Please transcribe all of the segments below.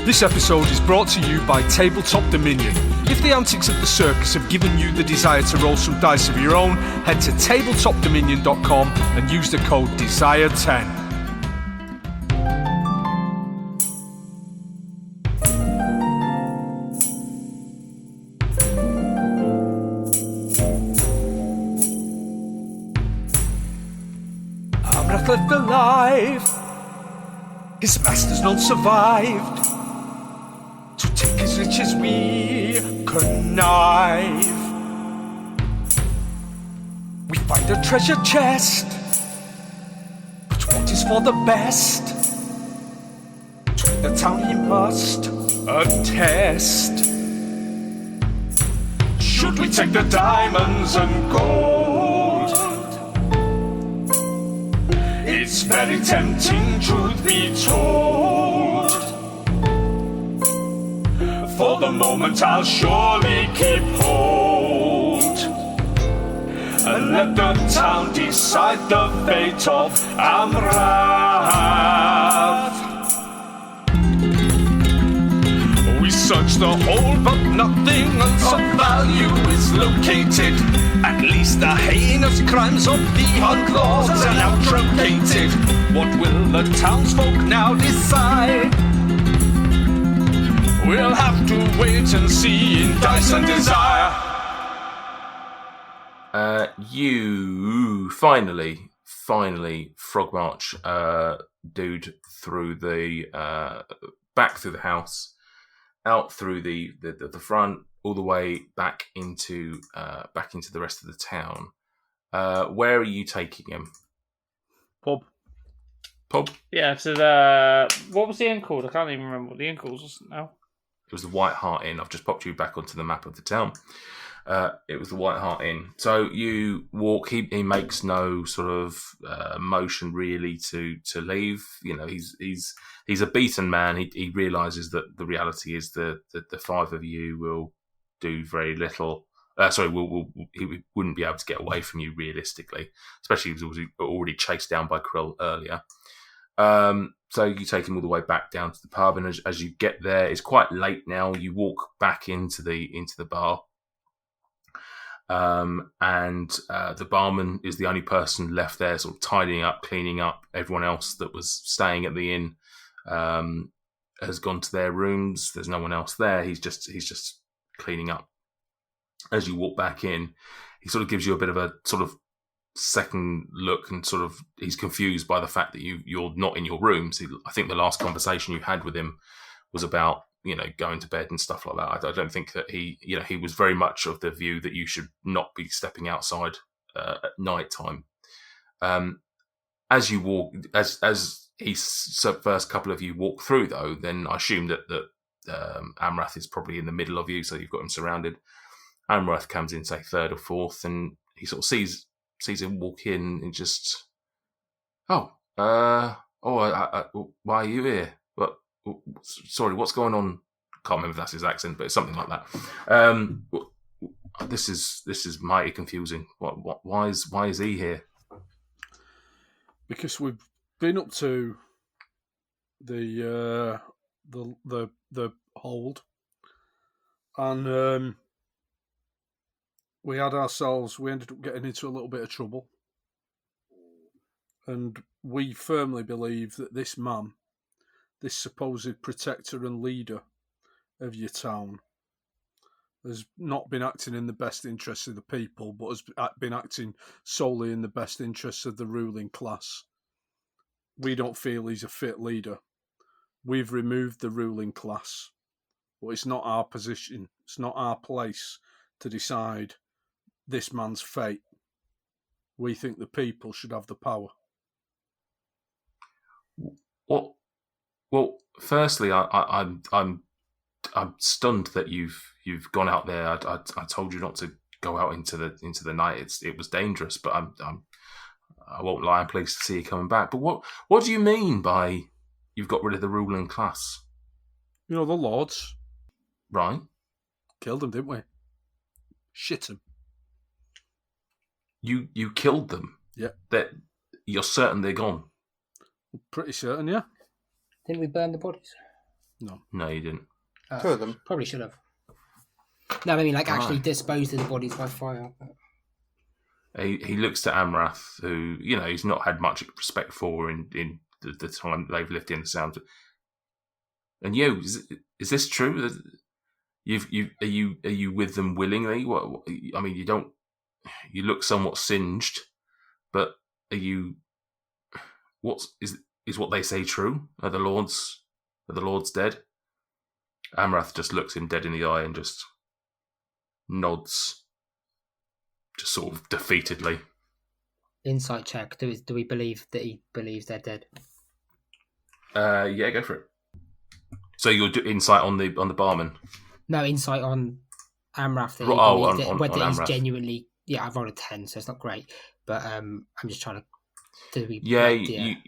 This episode is brought to you by Tabletop Dominion. If the antics of the circus have given you the desire to roll some dice of your own, head to tabletopdominion.com and use the code DESIRE10. Amrath left alive, his masters none survived. To take his riches we connive. We find a treasure chest, but what is for the best? To the town he must attest. Should we take the diamonds and gold? It's very tempting, truth be told. For the moment I'll surely keep hold, and let the town decide the fate of Amrath. We search the whole, but nothing of value is located. At least the heinous crimes of the Huntlaws are now truncated. What will the townsfolk now decide? We'll have to wait and see in Dice and Desire. You finally, Frog March, dude, through the back through the house, out through the front, all the way back into the rest of the town. Where are you taking him? Pub. Yeah, so what was the inn called? I can't even remember what the inn called was now. It was the White Hart Inn. I've just popped you back onto the map of the town. It was the White Hart Inn. So you walk. He makes no sort of motion really to leave. You know, he's a beaten man. He realizes that the reality is that the five of you will do very little. He wouldn't be able to get away from you realistically, especially if he was already chased down by Krill earlier. So you take him all the way back down to the pub, and as you get there, it's quite late now. You walk back into the bar, and the barman is the only person left there, sort of tidying up, cleaning up. Everyone else that was staying at the inn has gone to their rooms. There's no one else there. He's just cleaning up. As you walk back in, he sort of gives you a bit of a sort of second look, and sort of he's confused by the fact that you're not in your rooms. I think the last conversation you had with him was about, you know, going to bed and stuff like that. I don't think that he was very much of the view that you should not be stepping outside at night time. As you walk, as he's first couple of you walk through though, then I assume that Amrath is probably in the middle of you, so you've got him surrounded. Amrath comes in, say, third or fourth, and he sort of sees him walk in and just, why are you here? What? Sorry, what's going on? Can't remember if that's his accent, but it's something like that. This is mighty confusing. Why is he here? Because we've been up to the hold, and we ended up getting into a little bit of trouble. And we firmly believe that this man, this supposed protector and leader of your town, has not been acting in the best interests of the people, but has been acting solely in the best interests of the ruling class. We don't feel he's a fit leader. We've removed the ruling class, but it's not our position, it's not our place to decide this man's fate. We think the people should have the power. Well, firstly, I'm stunned that you've gone out there. I told you not to go out into the night. It was dangerous, but I won't lie. I'm pleased to see you coming back. But what do you mean by you've got rid of the ruling class? You know, the lords. Right. Killed them, didn't we? Shit them. You killed them? Yeah. You're certain they're gone? Pretty certain, yeah. Didn't we burn the bodies? No, you didn't. Two of them. Probably should have. No, I mean, like, actually Right. disposed of the bodies by fire. He looks to Amrath, who, he's not had much respect for in the time they've lived in the Sound. And you, is this true? Are you with them willingly? What I mean, you look somewhat singed, but are you? Is what they say true? Are the lords dead? Amrath just looks him dead in the eye and just nods, just sort of defeatedly. Insight check. Do we believe that he believes they're dead? Yeah, go for it. So you'll do insight on the barman. No, insight on Amrath. That whether he's Amrath. genuinely. Yeah, I've rolled a 10, so it's not great. But I'm just trying to.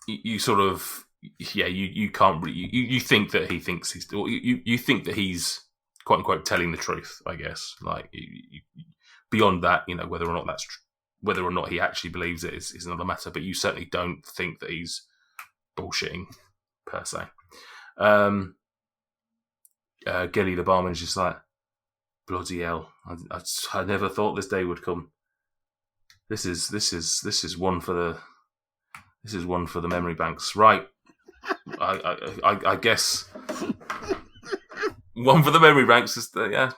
You sort of. Yeah, you can't really. You think that he thinks he's. You think that he's quote unquote telling the truth. I guess. Like beyond that, whether or not that's whether or not he actually believes it is another matter. But you certainly don't think that he's bullshitting per se. Gilly the barman is just like, bloody hell! I never thought this day would come. This is one for the memory banks, right? I guess one for the memory banks is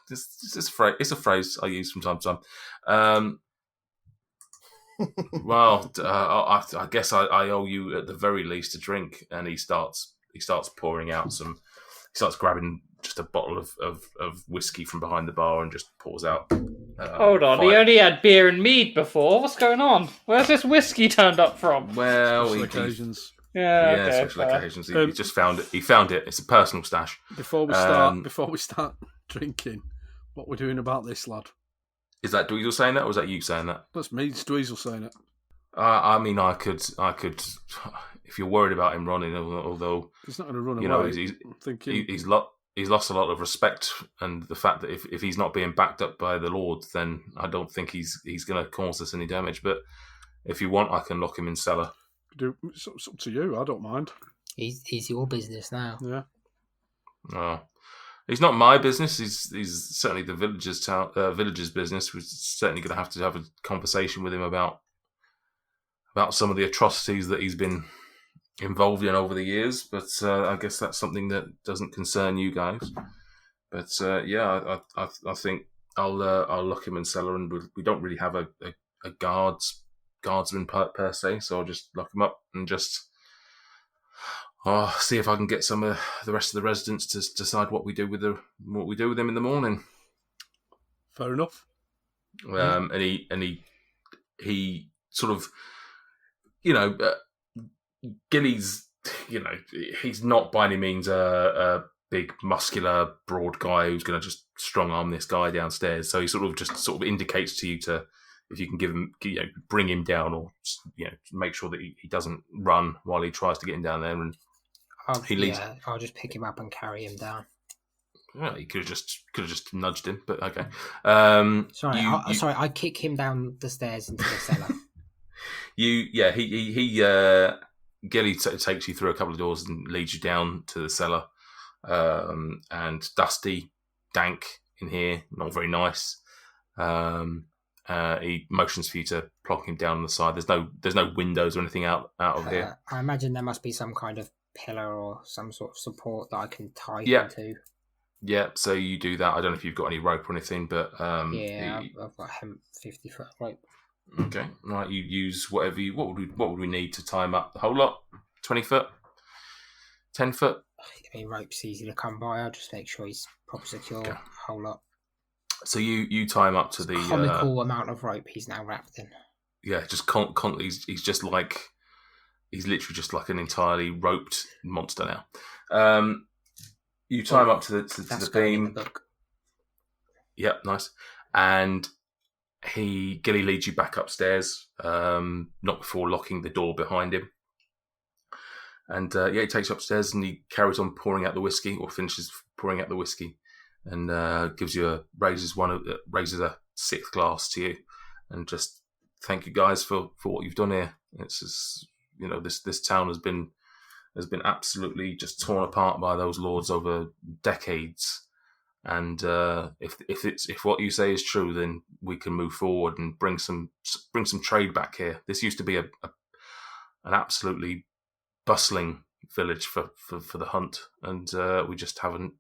it's a phrase I use from time to time. Well, I guess I owe you at the very least a drink. And he starts pouring out some. He starts grabbing just a bottle of whiskey from behind the bar and just pours out. Hold on, he only had beer and mead before. What's going on? Where's this whiskey turned up from? Well, Special occasions. Special occasions. He just found it. He found it. It's a personal stash. Before we start drinking, what we're doing about this, lad? Is that Dweezil saying that, or is that you saying that? That's me. It's Dweezil saying it. I mean, I could. If you're worried about him running, although he's not going to run away. He's lost a lot of respect, and the fact that if he's not being backed up by the Lord, then I don't think he's going to cause us any damage. But if you want, I can lock him in cellar. It's up to you. I don't mind. He's your business now. Yeah. Oh, he's not my business. He's certainly the village's business. We're certainly going to have a conversation with him about some of the atrocities that he's been involved in over the years. But I guess that's something that doesn't concern you guys. But I think I'll lock him in cellar, and we don't really have a guardsman per se, so I'll just lock him up and just see if I can get some of the rest of the residents to decide what we do with him in the morning. Fair enough. And he sort of, Gilly's, he's not by any means a big, muscular, broad guy who's going to just strong arm this guy downstairs. So he sort of indicates to you if you can give him, bring him down, or make sure that he doesn't run while he tries to get him down there. And he leaves. Yeah, I'll just pick him up and carry him down. Well, he could have just nudged him, but okay. Sorry, I kick him down the stairs into the cellar. Gilly takes you through a couple of doors and leads you down to the cellar. And dusty, dank in here, not very nice. He motions for you to plonk him down on the side. There's no windows or anything out of here. I imagine there must be some kind of pillar or some sort of support that I can tie Yeah. him to. Yeah, so you do that. I don't know if you've got any rope or anything, but I've got hemp 50-foot rope. Okay, right. You use whatever you. What would we need to tie him up? The whole lot? 20 foot, 10 foot. I mean, rope's easy to come by. I'll just make sure he's proper secure. Okay. Whole lot. So you tie him up to the comical amount of rope he's now wrapped in. Yeah, just he's just like he's literally just like an entirely roped monster now. You tie him up to the beam. Yep, nice. And Gilly leads you back upstairs, not before locking the door behind him. And he takes you upstairs and he carries on pouring out the whiskey, or finishes pouring out the whiskey, and raises a sixth glass to you, and just thank you guys for what you've done here. It's just, this town has been has been absolutely just torn apart by those lords over decades. And if what you say is true, then we can move forward and bring some trade back here. This used to be an absolutely bustling village for the hunt, and we just haven't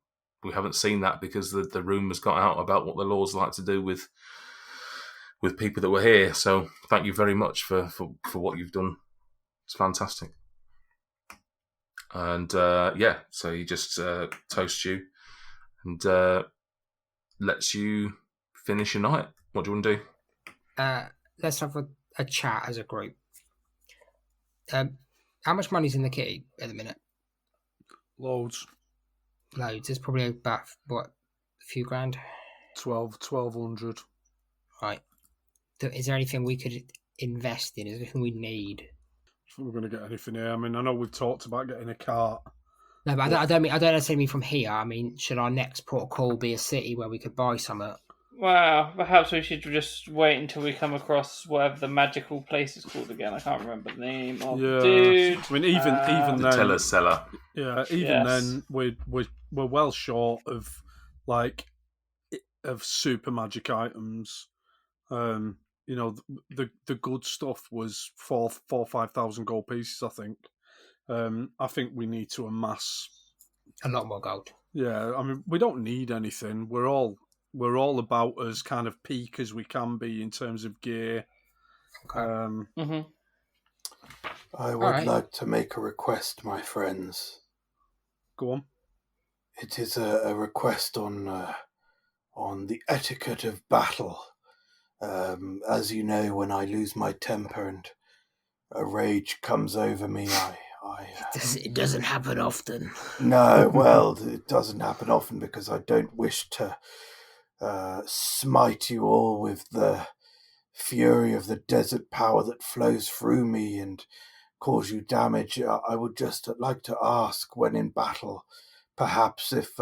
seen that because the rumours got out about what the lords like to do with people that were here. So thank you very much for what you've done. It's fantastic. And so he just toasts you and lets you finish your night. What do you want to do? Let's have a chat as a group. How much money's in the kitty at the minute? Loads. There's probably about, a few grand? 1,200. Right. Is there anything we could invest in? Is there anything we need? If we're going to get anything here. I mean, I know we've talked about getting a cart. No, but I don't necessarily mean from here. I mean, should our next port of call be a city where we could buy something? Well, perhaps we should just wait until we come across whatever the magical place is called again. I can't remember the name of the dude. I mean, even the then, Teller Seller. Yeah, then we're well short of super magic items. The good stuff was 5,000 gold pieces, I think. I think we need to amass a lot more gold. Yeah, I mean, we don't need anything. We're all about as kind of peak as we can be in terms of gear. Okay. I would like to make a request, my friends. Go on. It is a request on the etiquette of battle. As you know, when I lose my temper and a rage comes over me, It doesn't happen often. No, well, it doesn't happen often because I don't wish to smite you all with the fury of the desert power that flows through me and cause you damage. I would just like to ask, when in battle, perhaps if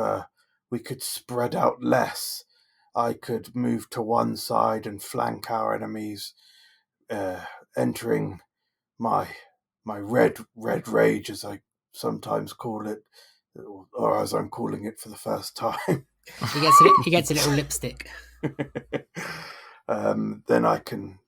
we could spread out less, I could move to one side and flank our enemies, entering my red rage, as I sometimes call it, or as I'm calling it for the first time. He gets a little lipstick. Then I can,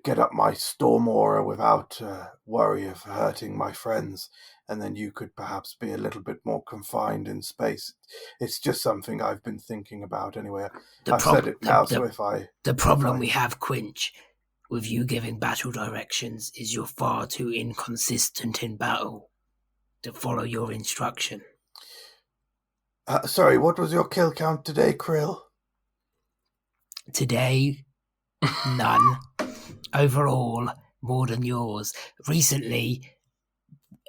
get up my storm aura without worry of hurting my friends, and then you could perhaps be a little bit more confined in space. It's just something I've been thinking about anyway. I've said it now, The problem we have, Quinch, with you giving battle directions is you're far too inconsistent in battle to follow your instruction. Sorry, what was your kill count today, Krill? Today, none. Overall, more than yours. Recently,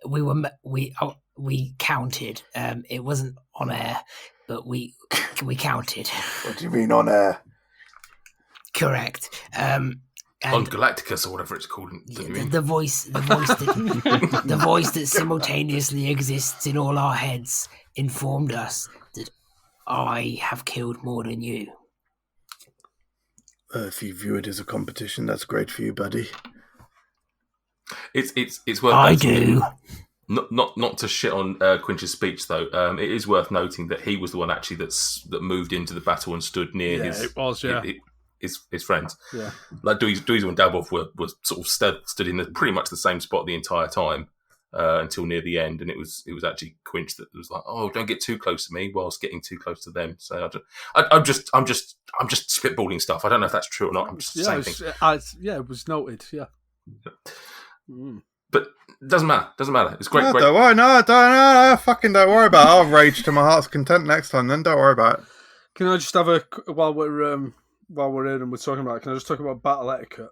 we counted. It wasn't on air, but we counted. What do you mean on air? Correct. On Galacticus or whatever it's called. The voice that simultaneously exists in all our heads informed us that I have killed more than you. If you view it as a competition, that's great for you, buddy. It's worth. I do. Not to shit on Quinch's speech though. It is worth noting that he was the one actually that moved into the battle and stood near his friends. Yeah, like Dweezil and Dabov were sort of stood in pretty much the same spot the entire time until near the end, and it was actually Quinch that was like, "Oh, don't get too close to me," whilst getting too close to them. So I'm just spitballing stuff. I don't know if that's true or not. I'm just saying things. It was noted. Yeah. But it doesn't matter. It's great. No, great. Don't worry. No, fucking don't worry about it. I'll rage to my heart's content next time. Then don't worry about it. Can I just have while we're in and we're talking about it, can I just talk about battle etiquette?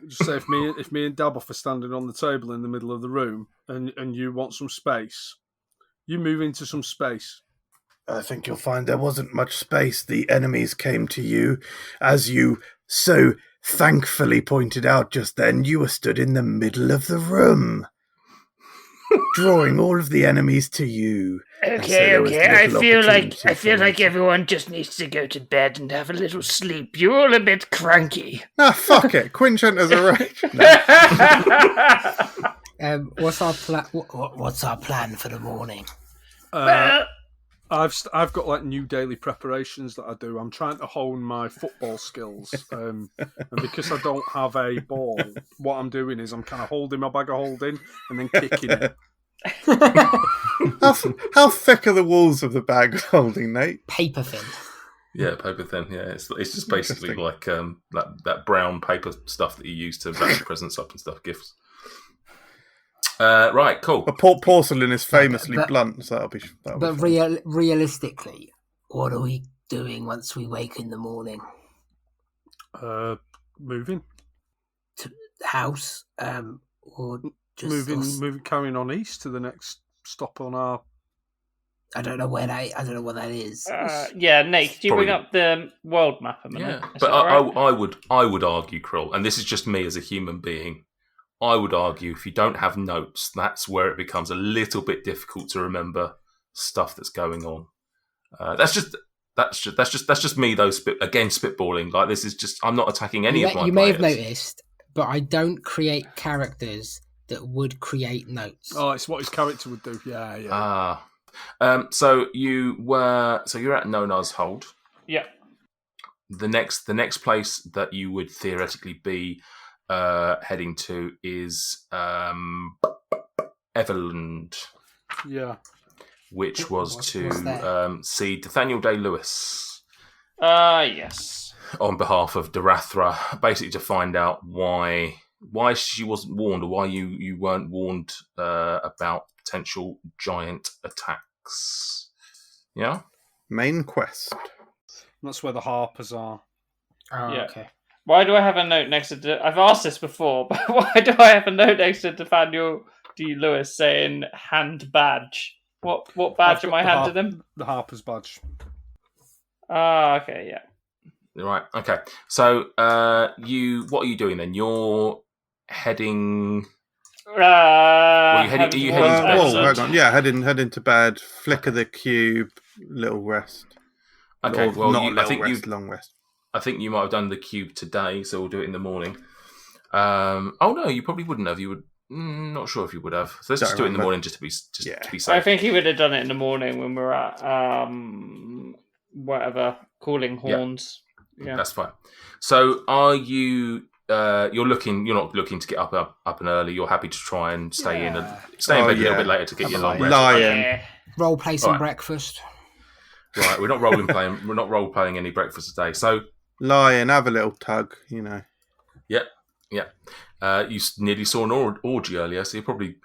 Just say if me and Daboff are standing on the table in the middle of the room and you want some space, you move into some space. I think you'll find there wasn't much space. The enemies came to you, as you so thankfully pointed out just then. You were stood in the middle of the room, drawing all of the enemies to you. Okay. I feel like everyone just needs to go to bed and have a little sleep. You're all a bit cranky. Nah, fuck it. Quinch enters a rage. What's our plan? What's our plan for the morning? I've got like new daily preparations that I do. I'm trying to hone my football skills, and because I don't have a ball, what I'm doing is I'm kind of holding my bag of holding and then kicking it. How thick are the walls of the bag of holding, Nate? Paper thin. Yeah, paper thin. Yeah, it's just basically like that brown paper stuff that you use to wrap presents up and stuff, gifts. Right, cool. But porcelain is famously blunt, so that'll be. But realistically, what are we doing once we wake in the morning? Moving to the house, or just moving, carrying on east to the next stop on our. I don't know what that is. Yeah, Nate, could you bring up the world map a minute? Yeah, but I would argue, Krill, and this is just me as a human being. I would argue if you don't have notes, that's where it becomes a little bit difficult to remember stuff that's going on. That's just me though. Spitballing. Like this is just. I'm not attacking any of my. You may have noticed, but I don't create characters that would create notes. Oh, it's what his character would do. Yeah. So you're at Nona's Hold. Yeah. The next place that you would theoretically be heading to is Everland. Yeah. Which was to see Nathaniel Day-Lewis. Yes. On behalf of Darathra, basically to find out why she wasn't warned, or why you weren't warned about potential giant attacks. Yeah? Main quest. That's where the Harpers are. Oh, yeah. Okay. Why do I have a note next to... I've asked this before, but why do I have a note next to Nathaniel D. Lewis saying hand badge? What badge am I handing him? The Harper's badge. Okay, yeah. Right, okay. So, what are you doing then? You're heading... are you heading to bed? Hang on. Yeah, heading to bed, flicker the cube, little rest. Okay, long rest. I think you might have done the cube today, so we'll do it in the morning. Oh no, you probably wouldn't have. You would. Not sure if you would have. So let's just do it in the morning, just to be safe. I think he would have done it in the morning when we're at whatever, calling horns. Yeah, that's fine. So are you? You're not looking to get up and early. You're happy to try and stay in bed a little bit later to get your long rest. Lion. Role play some breakfast. Right, we're not role playing any breakfast today. So lion, have a little tug, you know. Yep. You nearly saw an orgy earlier, so you probably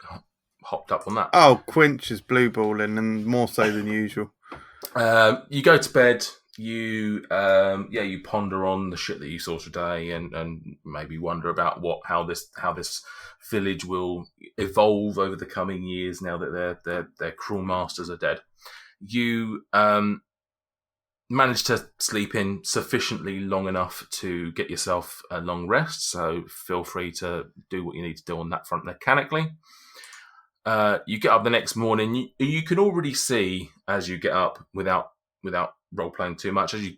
hopped up on that. Oh, Quinch is blue balling, and more so than usual. You go to bed. You ponder on the shit that you saw today, and maybe wonder about how this village will evolve over the coming years now that their cruel masters are dead. You managed to sleep in sufficiently long enough to get yourself a long rest, so feel free to do what you need to do on that front mechanically. You get up the next morning. You can already see as you get up, without role-playing too much, as you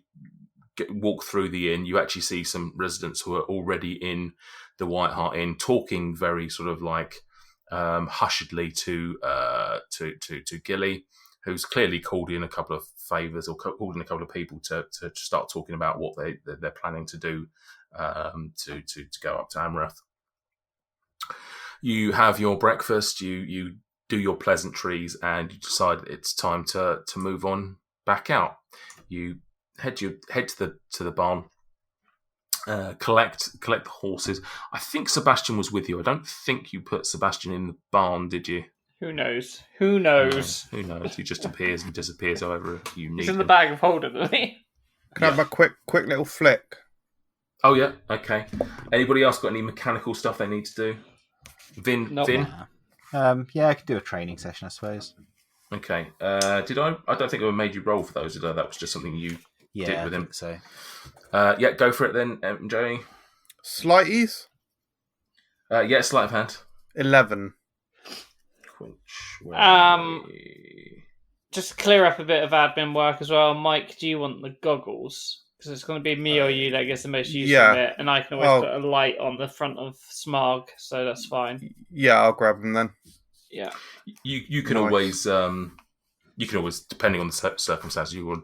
walk through the inn, you actually see some residents who are already in the White Hart Inn, talking very sort of like hushedly to Gilly, who's clearly called in a couple of favours or called in a couple of people to start talking about what they're planning to do to go up to Amrath. You have your breakfast, you do your pleasantries, and you decide it's time to move on back out. You head to the barn, collect the horses. I think Sebastian was with you. I don't think you put Sebastian in the barn, did you? Who knows? Who knows? He just appears and disappears however you need. He's in the bag of holding, isn't he? Can I have a quick little flick? Oh yeah, okay. Anybody else got any mechanical stuff they need to do? Vin? Yeah, I could do a training session, I suppose. Okay. Did I? I don't think I made you roll for those, did I? That was just something you did with him. Think so. Yeah, go for it then, MJ. Slighties? Yeah, sleight of hand. 11. Just to clear up a bit of admin work as well. Mike, do you want the goggles? Because it's going to be me or you that gets the most use yeah. of it, and I can always Oh. put a light on the front of Smog, so that's fine. Yeah, I'll grab them then. Yeah. You can Nice. always, depending on the circumstances, you will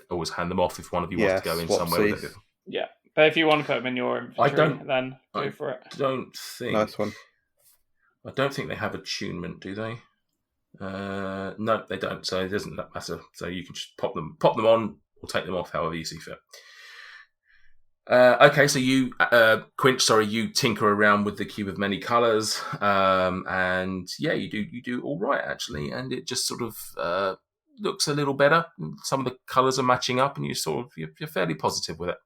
always hand them off if one of you wants to go in somewhere with it. Yeah, but if you want to put them in your inventory, then go for it. Nice one. I don't think they have attunement, do they? No, they don't. So it doesn't matter. So you can just pop them on or take them off, however you see fit. Okay, so you, Quinch, you tinker around with the cube of many colours, and yeah, you do all right actually, and it just sort of looks a little better. Some of the colours are matching up, and you're fairly positive with it.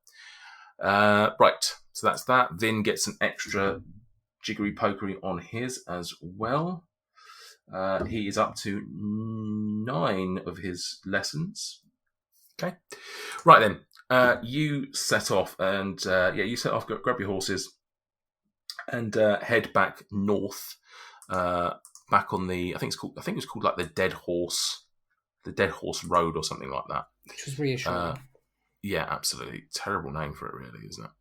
Right, so that's that. Vin gets an extra jiggery pokery on his as well. He is up to 9 of his lessons. Okay, right then. You set off, and grab your horses, and head back north. Back on the, I think it's called like the Dead Horse Road or something like that. Which was reassuring. Yeah, absolutely. Terrible name for it, really, isn't it?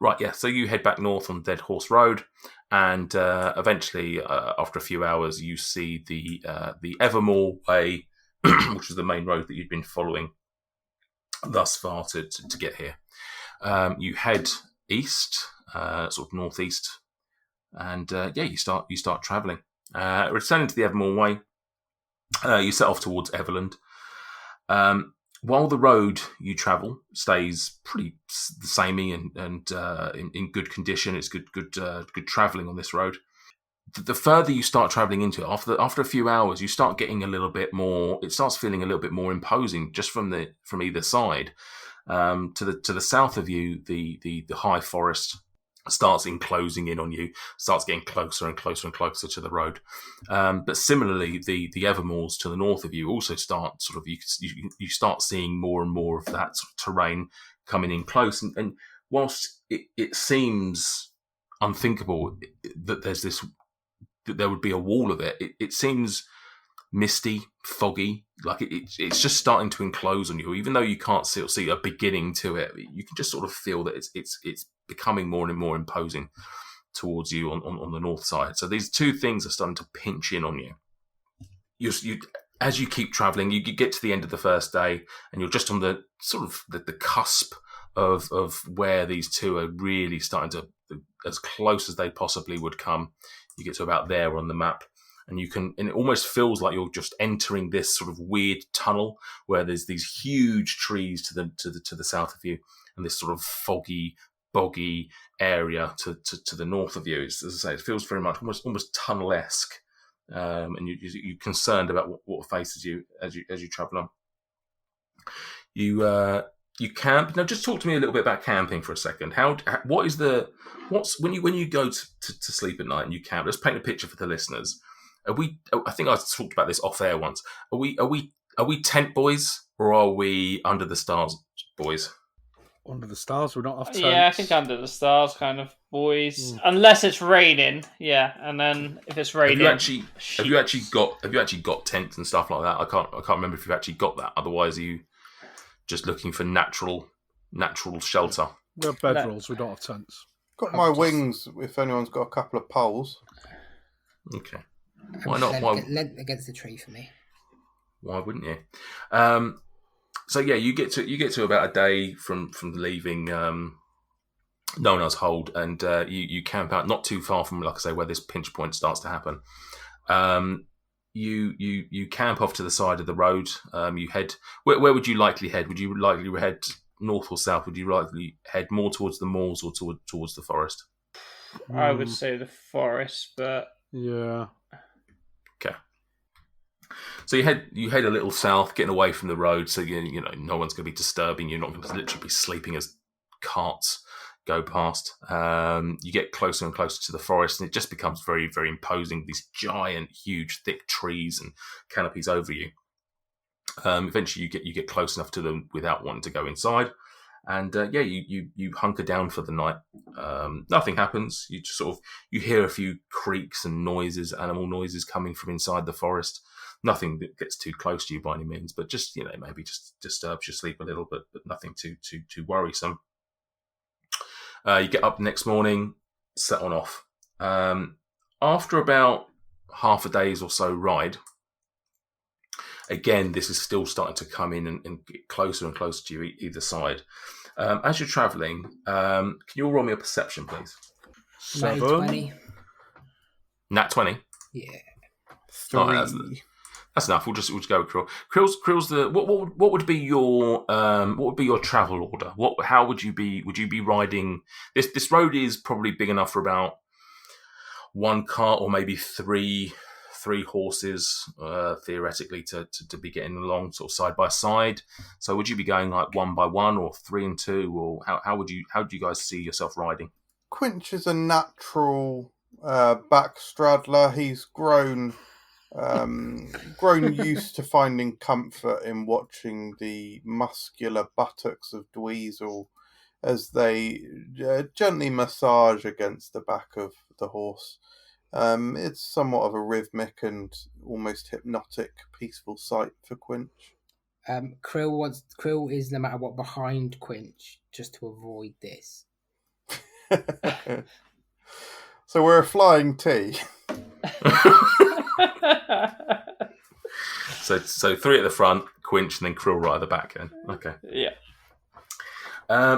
Right, yeah. So you head back north on Dead Horse Road, and eventually, after a few hours, you see the Evermore Way, which is the main road that you'd been following thus far to get here. You head east, sort of northeast, and you start travelling. Returning to the Evermore Way, you set off towards Everland. While the road you travel stays pretty the samey and in good condition, it's good travelling on this road. The further you start travelling into it, after a few hours, you start getting a little bit more. It starts feeling a little bit more imposing, just from either side. To the south of you, the high forest starts enclosing in on you, starts getting closer and closer and closer to the road. But similarly, the Evermoors to the north of you also start sort of you start seeing more and more of that sort of terrain coming in close. And whilst it seems unthinkable that that there would be a wall of it, it seems misty, foggy, like it's just starting to enclose on you. Even though you can't see a beginning to it, you can just sort of feel that it's becoming more and more imposing towards you on the north side. So these two things are starting to pinch in on you. You as you keep traveling, you get to the end of the first day, and you're just on the sort of the cusp of where these two are really starting to, as close as they possibly would come. You get to about there on the map, and it almost feels like you're just entering this sort of weird tunnel where there's these huge trees to the south of you, and this sort of foggy, boggy area to the north of you. As I say, it feels very much almost tunnel-esque, and you're concerned about what faces you as you travel on. You camp. Now, just talk to me a little bit about camping for a second. When you go to sleep at night and you camp? Let's paint a picture for the listeners. I think I talked about this off air once. Are we tent boys, or are we under the stars boys? Under the stars, we don't have tents. Yeah, I think under the stars kind of boys, unless it's raining. Yeah, and then if it's raining, have you actually got tents and stuff like that? I can't remember if you've actually got that. Otherwise, are you just looking for natural shelter? We have bedrolls. We don't have tents. Got my wings. If anyone's got a couple of poles. Okay. Why not? Leant against the tree for me. Why wouldn't you? So yeah, you get to about a day from leaving Nona's hold, and you camp out not too far from, like I say, where this pinch point starts to happen. You camp off to the side of the road. You head. Where would you likely head? Would you likely head north or south? Would you likely head more towards the moors or towards the forest? I would say the forest, but yeah. Okay. So you head a little south, getting away from the road, so you know no one's going to be disturbing you. You're not going to literally be sleeping as carts go past. You get closer and closer to the forest, and it just becomes very, very imposing. These giant, huge, thick trees and canopies over you. Eventually, you get close enough to them without wanting to go inside, and you hunker down for the night. Nothing happens. You just you hear a few creaks and noises, animal noises coming from inside the forest. Nothing that gets too close to you by any means, but just maybe just disturbs your sleep a little bit, but nothing too worrisome. You get up the next morning, set on off. After about half a day's or so ride, again, this is still starting to come in and get closer and closer to you either side. As you're travelling, can you all roll me a perception, please? 7. 20. Nat 20. Yeah. 3. Oh, that's enough. We'll just go with Krill. Krill's the what would be your travel order? How would you be riding? This road is probably big enough for about one cart or maybe three horses theoretically to be getting along sort of side by side. So would you be going like 1 by 1 or 3 and 2, or how do you guys see yourself riding? Quinch is a natural backstraddler. He's grown used to finding comfort in watching the muscular buttocks of Dweezil as they gently massage against the back of the horse. It's somewhat of a rhythmic and almost hypnotic, peaceful sight for Quinch. Krill is, no matter what, behind Quinch just to avoid this. So we're a flying T. So 3 at the front, Quinch, and then Krill right at the back. Then okay. Yeah.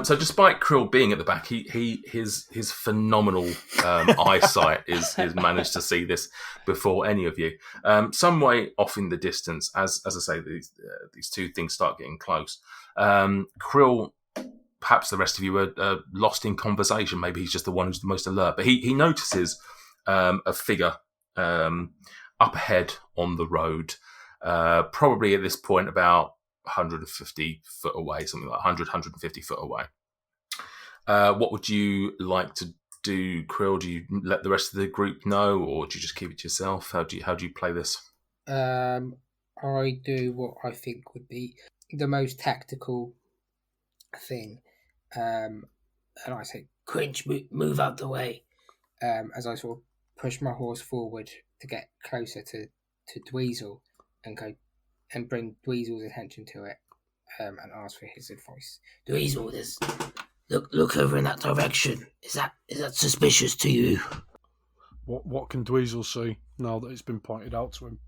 So despite Krill being at the back, his phenomenal eyesight is managed to see this before any of you. Some way off in the distance, as I say, these two things start getting close. Krill, perhaps the rest of you are lost in conversation. Maybe he's just the one who's the most alert. But he notices a figure up ahead on the road, probably at this point about 150 foot away, something like 150 foot away. What would you like to do, Krill? Do you let the rest of the group know, or do you just keep it to yourself? How do you play this? I do what I think would be the most tactical thing, and I say, Quinch, move out the way. as I sort of push my horse forward to get closer to Dweezil and go and bring Dweezil's attention to it, and ask for his advice. Dweezil, look over in that direction. Is that suspicious to you? What can Dweezil see now that it's been pointed out to him?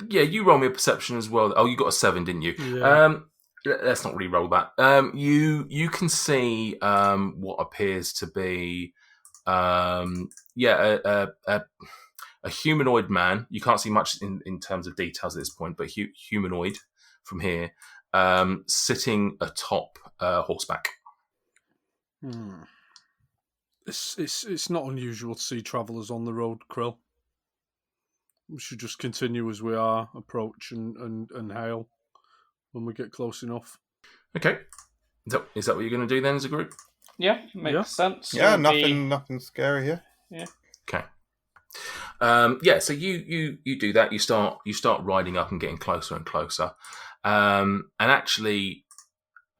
Yeah, you roll me a perception as well. Oh, you got a 7, didn't you? Yeah. Let's not re-roll that. You can see what appears to be a humanoid man. You can't see much in terms of details at this point, but humanoid from here, sitting atop horseback. It's not unusual to see travellers on the road, Krill. We should just continue as we are, approach and hail when we get close enough. Okay. Is that what you're going to do then as a group? Yeah, makes sense. Yeah, It'll nothing scary here. Yeah. Okay. So you do that. You start riding up and getting closer and closer. And actually,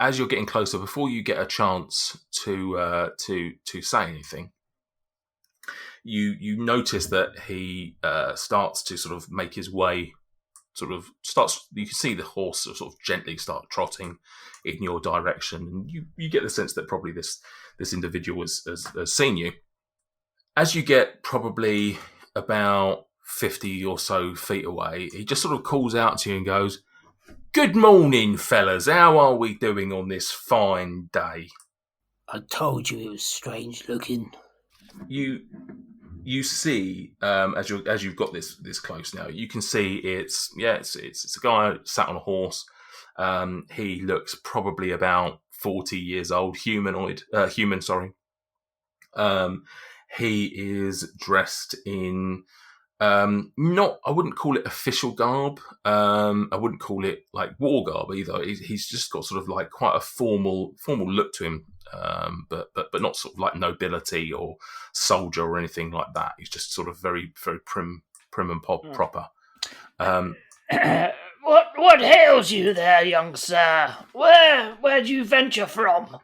as you're getting closer, before you get a chance to say anything, you notice that he starts to sort of make his way. You can see the horse sort of gently start trotting in your direction, and you get the sense that probably this individual has seen you. As you get probably about 50 or so feet away, he just sort of calls out to you and goes, "Good morning, fellas. How are we doing on this fine day?" I told you it was strange looking. You see, as you've got this close now, you can see it's a guy sat on a horse. He looks probably about 40 years old, human. He is dressed in I wouldn't call it official garb. I wouldn't call it like war garb either. He's just got sort of like quite a formal look to him. But not sort of like nobility or soldier or anything like that. He's just sort of very, very prim and proper. What ails you there, young sir? Where do you venture from?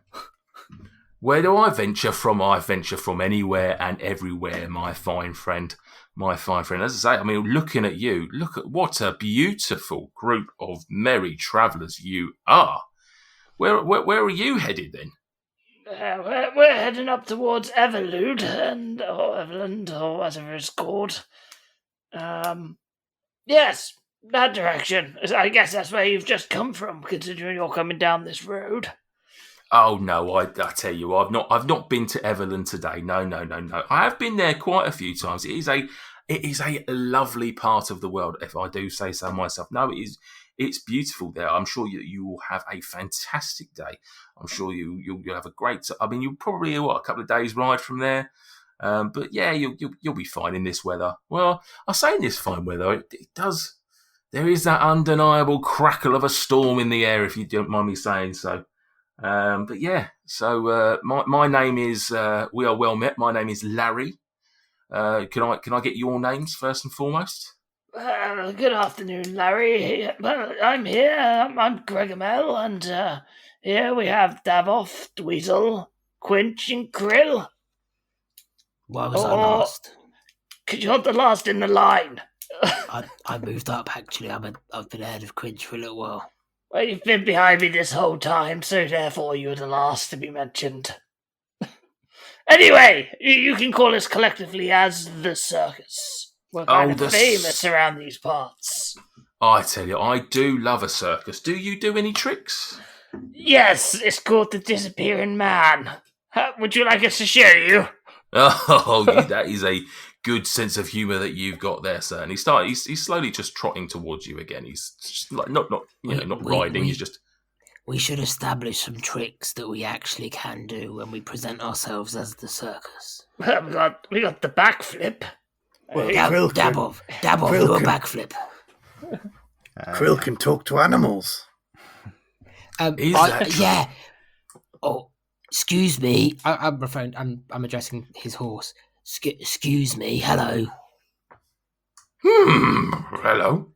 Where do I venture from? I venture from anywhere and everywhere, my fine friend. My fine friend. As I say, I mean, looking at you, look at what a beautiful group of merry travellers you are. Where are you headed then? We're heading up towards Everlude or Everland or whatever it's called. Yes, that direction. I guess that's where you've just come from, considering you're coming down this road. Oh no, I tell you, I've not been to Everland today. No. I have been there quite a few times. It is a lovely part of the world, if I do say so myself. No, it's beautiful there. I'm sure you will have a fantastic day. I'm sure you'll have a great. I mean, you'll probably a couple of days ride from there. But yeah, you'll be fine in this weather. Well, I say in this fine weather, it does. There is that undeniable crackle of a storm in the air, if you don't mind me saying so. But yeah, so my name is. We are well met. My name is Larry. Can I get your names first and foremost? Good afternoon, Larry. Well, I'm here. I'm Gregomel, and here we have Davos, Dweezil, Quinch, and Krill. Why was I last? Because you're the last in the line. I moved up, actually. I've been ahead of Quinch for a little while. Well, you've been behind me this whole time, so therefore you're the last to be mentioned. Anyway, you can call us collectively as the circus. We're kind of famous around these parts. I tell you, I do love a circus. Do you do any tricks? Yes, it's called the Disappearing Man. Would you like us to show you? Oh, that is a good sense of humour that you've got there, sir. And he's slowly just trotting towards you again. He's just like not riding. He's just. We should establish some tricks that we actually can do when we present ourselves as the circus. Well, we got the backflip. Well, Dabov, do a backflip. Krill can talk to animals. Yeah. Oh, excuse me. I'm referring. I'm addressing his horse. Excuse me. Hello. Hello.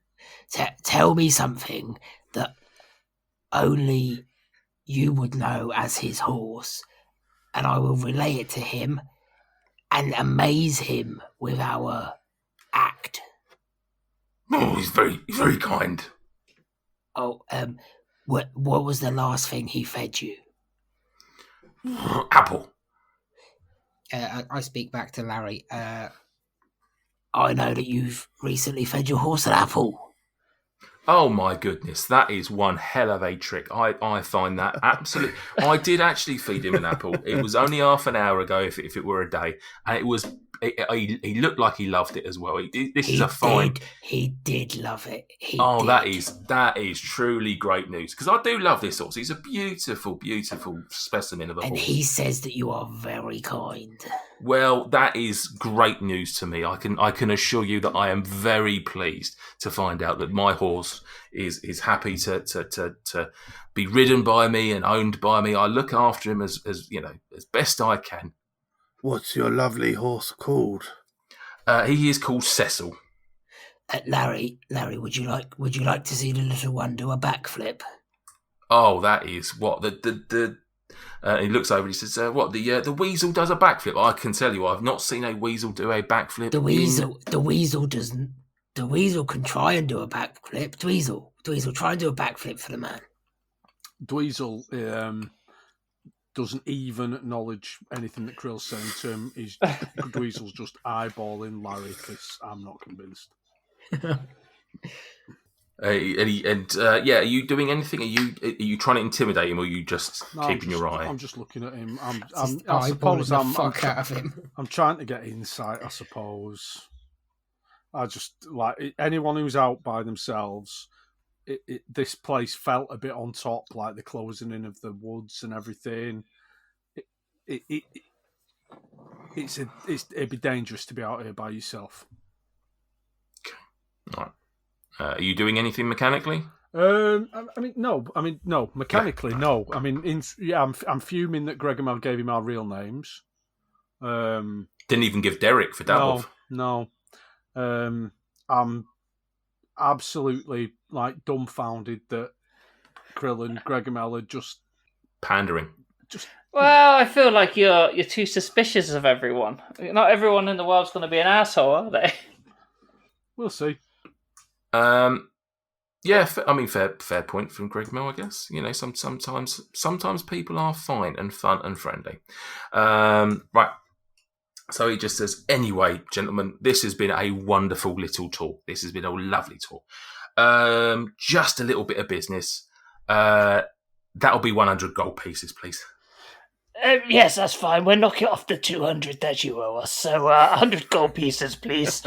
Tell me something that only you would know as his horse, and I will relay it to him and amaze him with our act. Oh, he's very kind. Oh, what was the last thing he fed you? Apple. I speak back to Larry. I know that you've recently fed your horse an apple. Oh my goodness, that is one hell of a trick. I find that absolutely. I did actually feed him an apple. It was only half an hour ago, if it were a day, and it was. He looked like he loved it as well. This is a fine. He did love it. That is truly great news, because I do love this horse. He's a beautiful, beautiful specimen of a horse. And he says that you are very kind. Well, that is great news to me. I can assure you that I am very pleased to find out that my horse is happy to be ridden by me and owned by me. I look after him as best I can. What's your lovely horse called? He is called Cecil. Larry, would you like to see the little one do a backflip? Oh, that is what the he looks over and he says, "What the weasel does a backflip?" I can tell you, I've not seen a weasel do a backflip. The weasel doesn't. The weasel can try and do a backflip. Dweezil, try and do a backflip for the man. Dweezil doesn't even acknowledge anything that Krill's saying to him. Dweezil's just eyeballing Larry because I'm not convinced. Are you doing anything? Are you trying to intimidate him, or are you just keeping your eye? I'm just looking at him. I suppose I'm out of him. I'm trying to get insight, I suppose. I just like anyone who's out by themselves. This place felt a bit on top, like the closing in of the woods and everything. It'd be dangerous to be out here by yourself. All right. Are you doing anything mechanically? No. Mechanically, no. I mean, I'm fuming that Gregomel gave him our real names. Didn't even give Derek for Davos. No. I'm absolutely dumbfounded that Krill and Gregomel are just pandering. Well, I feel like you're too suspicious of everyone. Not everyone in the world's going to be an asshole, are they? We'll see. Yeah, fair point from Greg Mill, I guess. Sometimes people are fine and fun and friendly. Right. So he just says, anyway, gentlemen, this has been a wonderful little talk. This has been a lovely talk. Just a little bit of business. That'll be 100 gold pieces, please. Yes, that's fine. We're knocking off the 200 that you owe us. So 100 gold pieces, please.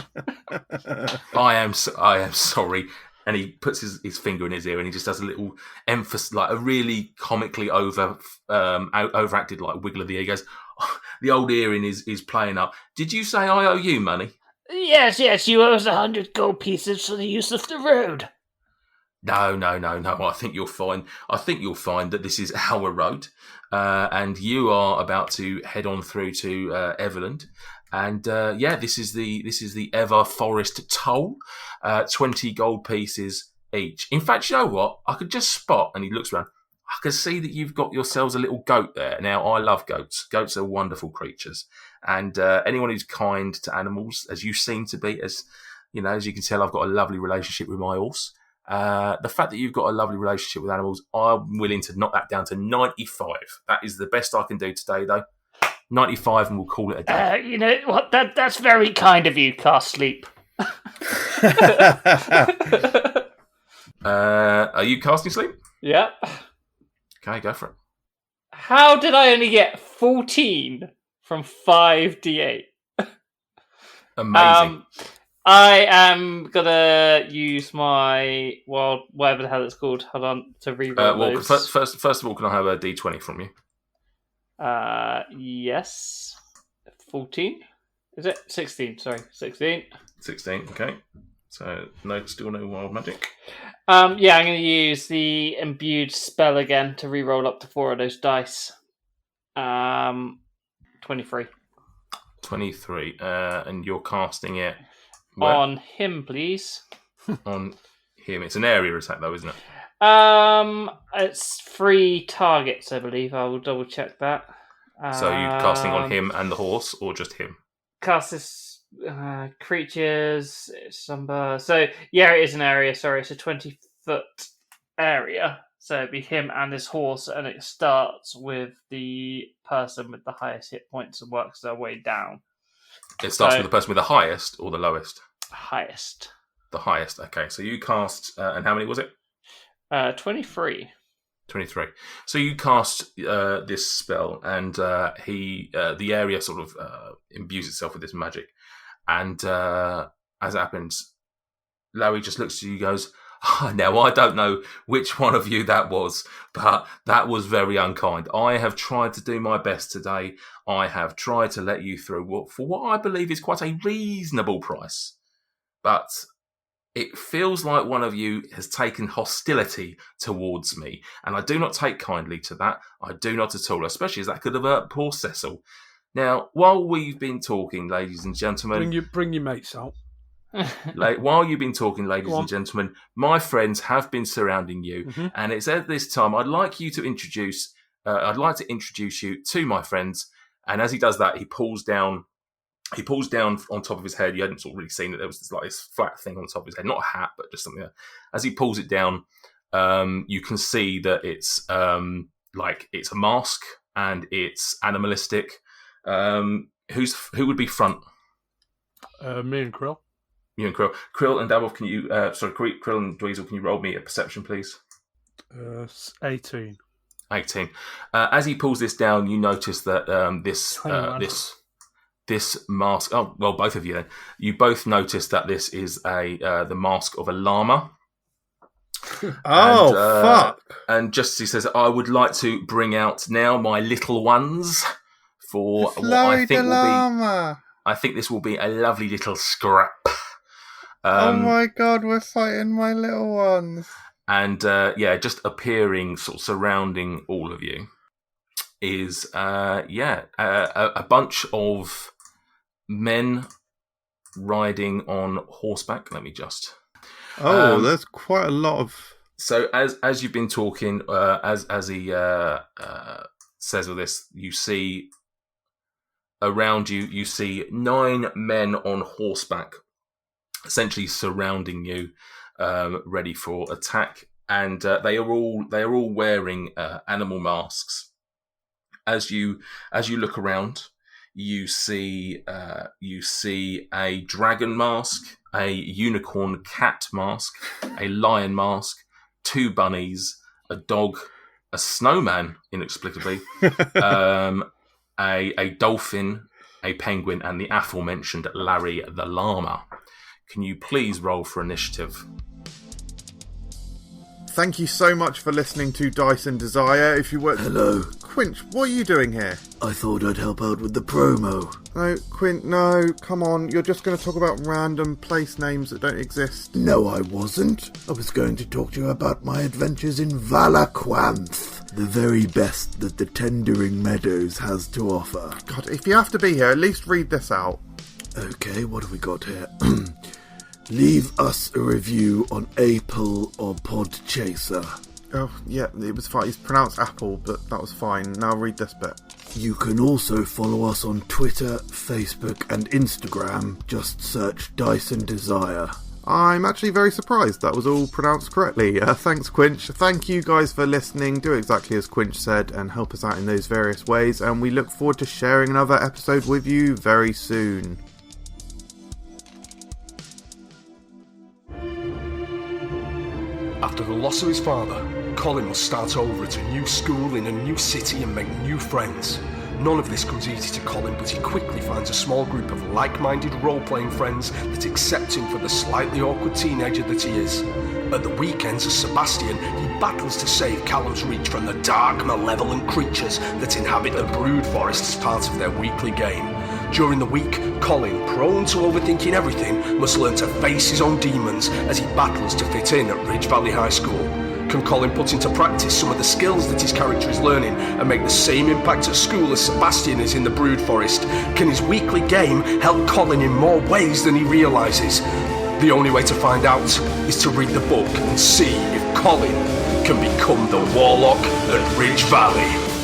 I am sorry. And he puts his finger in his ear and he just does a little emphasis, like a really comically overacted like wiggle of the ear. He goes, oh, the old earring is playing up. Did you say I owe you money? Yes, you owe us 100 gold pieces for the use of the road. No. I think you'll find that this is our road, and you are about to head on through to Everland, and this is the Ever Forest toll, 20 gold pieces each. In fact, you know what? I could just spot, and he looks around. I can see that you've got yourselves a little goat there. Now, I love goats. Goats are wonderful creatures, and anyone who's kind to animals, as you seem to be, as you can tell, I've got a lovely relationship with my horse. The fact that you've got a lovely relationship with animals, I'm willing to knock that down to 95. That is the best I can do today, though. 95, and we'll call it a day. You know what? That's very kind of you, Cast Sleep. Are you casting sleep? Yep. Okay, go for it. How did I only get 14 from 5d8? Amazing. I am gonna use my whatever the hell it's called. Hold on to reroll those. First of all, can I have a d20 from you? Yes. 14. Is it 16? Sorry, 16. 16. Okay. So still no wild magic. I'm going to use the imbued spell again to reroll up to 4 of those dice. 23. 23. And you're casting it where? On him, please. On him. It's an area attack, though, isn't it? It's 3 targets, I believe. I will double check that. So are you casting on him and the horse, or just him? Cast this creatures. So yeah, it is an area. Sorry, it's a 20-foot area. So it'd be him and his horse, and it starts with the person with the highest hit points and works their way down. It starts with the person with the highest or the lowest? Highest. The highest. Okay, so you cast, and how many was it? 23. 23. So you cast this spell, and the area sort of imbues itself with this magic. And as it happens, Larry just looks at you and goes, now, I don't know which one of you that was, but that was very unkind. I have tried to do my best today. I have tried to let you through for what I believe is quite a reasonable price. But it feels like one of you has taken hostility towards me, and I do not take kindly to that. I do not at all, especially as that could have hurt poor Cecil. Now, while we've been talking, ladies and gentlemen... Bring your mates out. While you've been talking, ladies and gentlemen, my friends have been surrounding you, and it's at this time I'd like to introduce you to my friends. And as he does that, he pulls down on top of his head. You hadn't sort of really seen it. There was this flat thing on top of his head, not a hat, but just something. As he pulls it down, you can see that it's it's a mask and it's animalistic. Who would be front? Me and Krill. You and Krill. Krill and Davos, can you... Krill and Dweezil, can you roll me a perception, please? 18. 18. As he pulls this down, you notice that this mask... Oh, well, both of you then. You both notice that this is the mask of a llama. Fuck. And just as he says, I would like to bring out now my little ones for it's what Larry I think the will llama. be... I think this will be a lovely little scrap. Oh my god, we're fighting my little ones. And just appearing, sort of surrounding all of you, is a bunch of men riding on horseback. Let me just. There's quite a lot of. So as you've been talking, as he says of this, you see around you, you see 9 men on horseback, essentially surrounding you, ready for attack, and they are all wearing animal masks. As you look around, you see a dragon mask, a unicorn cat mask, a lion mask, 2 bunnies, a dog, a snowman, inexplicably, a dolphin, a penguin, and the aforementioned Larry the llama. Can you please roll for initiative? Thank you so much for listening to Dice and Desire. If you were... Hello. Quinch, what are you doing here? I thought I'd help out with the promo. No, Quint, no, come on. You're just going to talk about random place names that don't exist. No, I wasn't. I was going to talk to you about my adventures in Valaquanth, the very best that the Tendering Meadows has to offer. God, if you have to be here, at least read this out. Okay, what have we got here? Leave us a review on Apple or Podchaser. Oh, yeah, it was fine. It's pronounced Apple, but that was fine. Now read this bit. You can also follow us on Twitter, Facebook and Instagram. Just search Dice and Desire. I'm actually very surprised that was all pronounced correctly. Thanks, Quinch. Thank you guys for listening. Do exactly as Quinch said and help us out in those various ways. And we look forward to sharing another episode with you very soon. After the loss of his father, Colin must start over at a new school in a new city and make new friends. None of this comes easy to Colin, but he quickly finds a small group of like-minded role-playing friends that accept him for the slightly awkward teenager that he is. At the weekends as Sebastian, he battles to save Callum's Reach from the dark, malevolent creatures that inhabit the Brood Forest as part of their weekly game. During the week, Colin, prone to overthinking everything, must learn to face his own demons as he battles to fit in at Ridge Valley High School. Can Colin put into practice some of the skills that his character is learning and make the same impact at school as Sebastian is in the Brood Forest? Can his weekly game help Colin in more ways than he realises? The only way to find out is to read the book and see if Colin can become the Warlock at Ridge Valley.